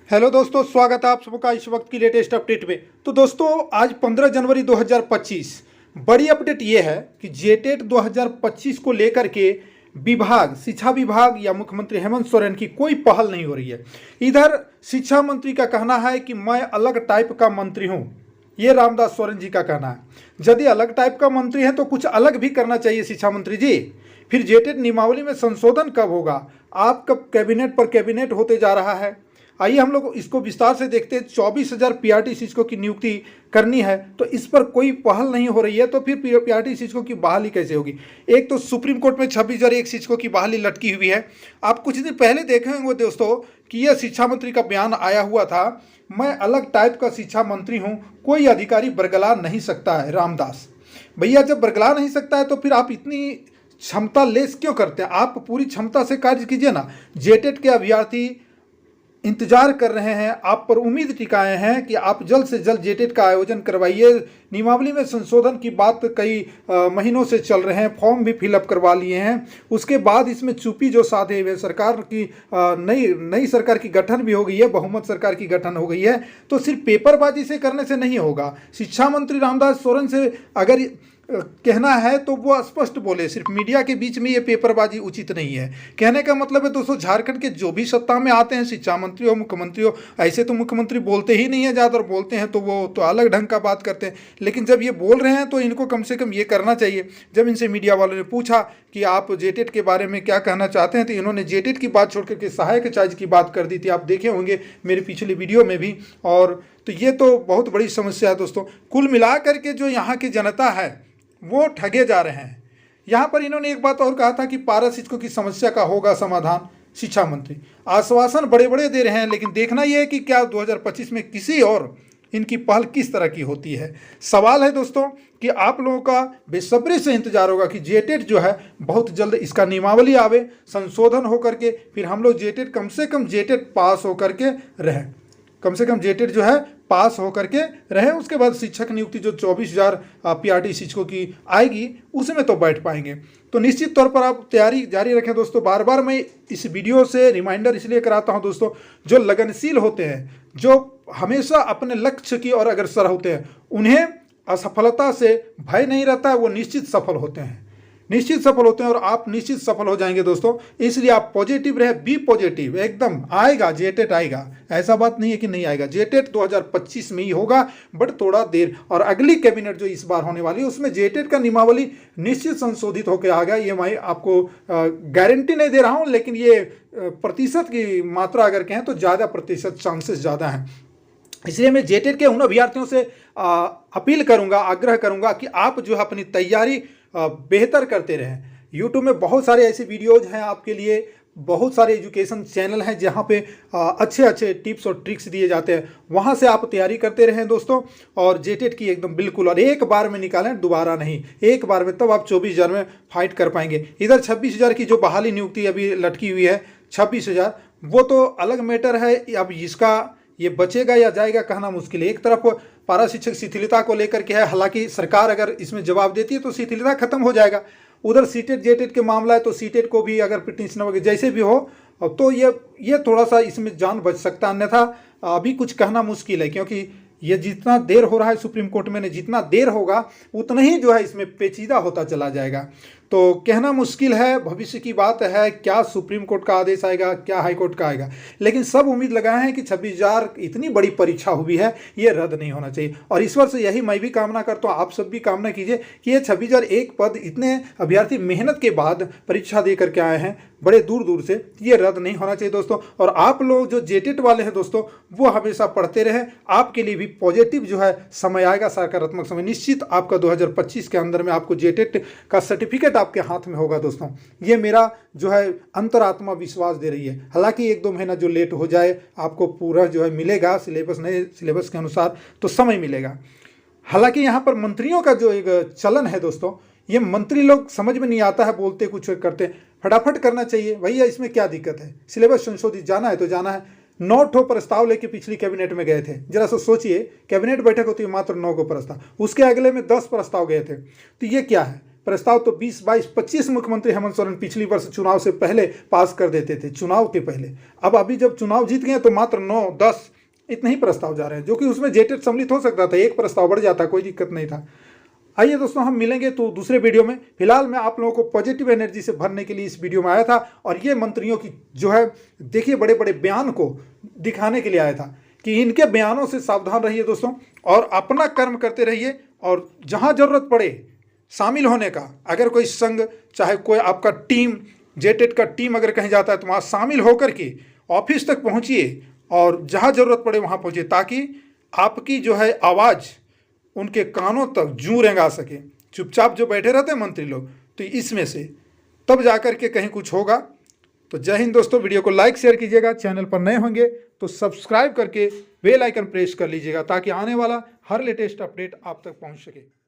Hello दोस्तों, स्वागत है आप सबका इस वक्त की लेटेस्ट अपडेट में। तो दोस्तों, आज 15 जनवरी 2025 बड़ी अपडेट ये है कि जेटेट 2025 को लेकर के विभाग, शिक्षा विभाग या मुख्यमंत्री हेमंत सोरेन की कोई पहल नहीं हो रही है। इधर शिक्षा मंत्री का कहना है कि मैं अलग टाइप का मंत्री हूँ, ये रामदास सोरेन जी का कहना है। यदि अलग टाइप का मंत्री है तो कुछ अलग भी करना चाहिए शिक्षा मंत्री जी। फिर जेटेट नियमावली में संशोधन कब होगा? आप कब कैबिनेट पर कैबिनेट होते जा रहा है? आइए हम लोग इसको विस्तार से देखते हैं। 24,000 पीआरटी शिक्षकों की नियुक्ति करनी है तो इस पर कोई पहल नहीं हो रही है, तो फिर पीआरटी शिक्षकों की बहाली कैसे होगी? एक तो सुप्रीम कोर्ट में 26,001 शिक्षकों की बहाली लटकी हुई है। आप कुछ दिन पहले देखे होंगे दोस्तों कि यह शिक्षा मंत्री का बयान आया हुआ था, मैं अलग टाइप का शिक्षा मंत्री हूँ, कोई अधिकारी बरगला नहीं सकता है। रामदास भैया जब बरगला नहीं सकता है तो फिर आप इतनी क्षमता लेस क्यों करते हैं? आप पूरी क्षमता से कार्य कीजिए ना। जेटेट के अभ्यर्थी इंतजार कर रहे हैं, आप पर उम्मीद टिकाए हैं कि आप जल्द से जल्द जेटेट का आयोजन करवाइए। नियमावली में संशोधन की बात कई महीनों से चल रहे हैं, फॉर्म भी फिलअप करवा लिए हैं। उसके बाद इसमें चुप्पी जो साधे हुए, सरकार की नई सरकार की गठन भी हो गई है, बहुमत सरकार की गठन हो गई है, तो सिर्फ पेपरबाजी से करने से नहीं होगा। शिक्षा मंत्री रामदास सोरेन से अगर कहना है तो वो स्पष्ट बोले, सिर्फ मीडिया के बीच में ये पेपरबाजी उचित नहीं है। कहने का मतलब है दोस्तों, झारखंड के जो भी सत्ता में आते हैं, शिक्षा मंत्री हो, मुख्यमंत्री हो, ऐसे तो मुख्यमंत्री बोलते ही नहीं है, ज़्यादातर बोलते हैं तो वो तो अलग ढंग का बात करते हैं। लेकिन जब ये बोल रहे हैं तो इनको कम से कम ये करना चाहिए। जब इनसे मीडिया वालों ने पूछा कि आप जेटेट के बारे में क्या कहना चाहते हैं, तो इन्होंने जेटेट की बात छोड़ करके सहायक चार्ज की बात कर दी थी। आप देखे होंगे मेरे पिछले वीडियो में भी। और तो ये तो बहुत बड़ी समस्या है दोस्तों। कुल मिला करके जो यहाँ की जनता है वो ठगे जा रहे हैं। यहाँ पर इन्होंने एक बात और कहा था कि पारा शिक्षकों की समस्या का होगा समाधान। शिक्षा मंत्री आश्वासन बड़े बड़े दे रहे हैं, लेकिन देखना यह है कि क्या 2025 में किसी और इनकी पहल किस तरह की होती है। सवाल है दोस्तों कि आप लोगों का बेसब्री से इंतजार होगा कि जेटेट जो है बहुत जल्द इसका नियमावली आवे, संशोधन होकर के फिर हम लोग जेटेट कम से कम जेटेट पास होकर के रहें, कम से कम जेटेट जो है पास होकर के रहे। उसके बाद शिक्षक नियुक्ति जो 24,000 पीआरटी शिक्षकों की आएगी उसमें तो बैठ पाएंगे। तो निश्चित तौर पर आप तैयारी जारी रखें दोस्तों। बार बार मैं इस वीडियो से रिमाइंडर इसलिए कराता हूं दोस्तों, जो लगनशील होते हैं, जो हमेशा अपने लक्ष्य की ओर अग्रसर होते हैं, उन्हें असफलता से भय नहीं रहता है, वो निश्चित सफल होते हैं, निश्चित सफल होते हैं। और आप निश्चित सफल हो जाएंगे दोस्तों। इसलिए आप पॉजिटिव रहे, बी पॉजिटिव, एकदम आएगा जेटेट आएगा, ऐसा बात नहीं है कि नहीं आएगा। जेटेट 2025 में ही होगा, बट थोड़ा देर। और अगली कैबिनेट जो इस बार होने वाली है उसमें जेटेट का नियमावली निश्चित संशोधित होकर आ गया। ये मैं आपको गारंटी नहीं दे रहा हूँ, लेकिन ये प्रतिशत की मात्रा अगर कहें तो ज़्यादा प्रतिशत चांसेस ज़्यादा हैं। इसलिए मैं जेटेट के उन अभ्यर्थियों से अपील करूंगा, आग्रह करूंगा कि आप जो है अपनी तैयारी बेहतर करते रहें। यूट्यूब में बहुत सारे ऐसे वीडियोज हैं आपके लिए, बहुत सारे एजुकेशन चैनल हैं जहां पे अच्छे अच्छे टिप्स और ट्रिक्स दिए जाते हैं, वहां से आप तैयारी करते रहें दोस्तों। और जेटेट की एकदम बिल्कुल, और एक बार में निकालें, दोबारा नहीं, एक बार में, तब आप 24,000 में फाइट कर पाएंगे। इधर 26,000 की जो बहाली नियुक्ति अभी लटकी हुई है, 26,000, वो तो अलग मैटर है। अब इसका ये बचेगा या जाएगा कहना मुश्किल है। एक तरफ पारा शिक्षक शिथिलता को लेकर के है, हालांकि सरकार अगर इसमें जवाब देती है तो शिथिलता खत्म हो जाएगा। उधर सीटेट जेटेट के मामला है तो सीटेट को भी अगर पिटिशन वगैरह जैसे भी हो तो ये थोड़ा सा इसमें जान बच सकता है, अन्यथा अभी कुछ कहना मुश्किल है। क्योंकि ये जितना देर हो रहा है सुप्रीम कोर्ट में, जितना देर होगा उतना ही जो है इसमें पेचीदा होता चला जाएगा। तो कहना मुश्किल है, भविष्य की बात है, क्या सुप्रीम कोर्ट का आदेश आएगा, क्या हाई कोर्ट का आएगा। लेकिन सब उम्मीद लगाए हैं कि 26,000 इतनी बड़ी परीक्षा हुई है, ये रद्द नहीं होना चाहिए। और ईश्वर से यही मैं भी कामना करता हूँ, आप सब भी कामना कीजिए कि ये 26,001 पद, इतने अभ्यर्थी मेहनत के बाद परीक्षा दे करके आए हैं बड़े दूर दूर से, ये रद्द नहीं होना चाहिए दोस्तों। और आप लोग जो जेटेट वाले हैं दोस्तों, वो हमेशा पढ़ते रहें, आपके लिए भी पॉजिटिव जो है समय आएगा, सकारात्मक समय निश्चित आपका 2025 के अंदर में आपको जेटेट का सर्टिफिकेट आपके हाथ में होगा दोस्तों। ये मेरा जो है अंतरात्मा विश्वास दे रही है। हालांकि 1-2 महीना जो लेट हो जाए, आपको पूरा जो है मिलेगा सिलेबस, नए सिलेबस के अनुसार तो समय मिलेगा। हालांकि यहाँ पर मंत्रियों का जो एक चलन है दोस्तों, ये मंत्री लोग समझ में नहीं आता है, बोलते कुछ करते, फटाफट करना चाहिए भैया, इसमें क्या दिक्कत है? सिलेबस संशोधित जाना है तो जाना है। 9 ठो प्रस्ताव लेके पिछली कैबिनेट में गए थे, जरा सा सोचिए, कैबिनेट बैठक होती है मात्र 9 को प्रस्ताव, उसके अगले में 10 प्रस्ताव गए थे। तो ये क्या है? प्रस्ताव तो 20, 22, 25 मुख्यमंत्री हेमंत सोरेन पिछली वर्ष चुनाव से पहले पास कर देते थे, चुनाव के पहले। अब अभी जब चुनाव जीत गए तो मात्र 9, 10 इतने ही प्रस्ताव जा रहे हैं, जो कि उसमें जेटेट सम्मिलित हो सकता था, एक प्रस्ताव बढ़ जाता, कोई दिक्कत नहीं था। आइए दोस्तों, हम मिलेंगे तो दूसरे वीडियो में। फिलहाल मैं आप लोगों को पॉजिटिव एनर्जी से भरने के लिए इस वीडियो में आया था, और ये मंत्रियों की जो है देखिए बड़े बड़े बयान को दिखाने के लिए आया था कि इनके बयानों से सावधान रहिए दोस्तों, और अपना कर्म करते रहिए, और जहां जरूरत पड़े शामिल होने का, अगर कोई संघ चाहे कोई आपका टीम, जेटेट का टीम अगर कहीं जाता है तो वहाँ शामिल होकर के ऑफिस तक पहुँचिए, और जहाँ जरूरत पड़े वहाँ पहुँचिए, ताकि आपकी जो है आवाज़ उनके कानों तक जूं रेंगा सके। चुपचाप जो बैठे रहते हैं मंत्री लोग, तो इसमें से तब जाकर के कहीं कुछ होगा। तो जय हिंद दोस्तों, वीडियो को लाइक शेयर कीजिएगा, चैनल पर नए होंगे तो सब्सक्राइब करके बेल आइकन प्रेस कर लीजिएगा, ताकि आने वाला हर लेटेस्ट अपडेट आप तक पहुंच सके।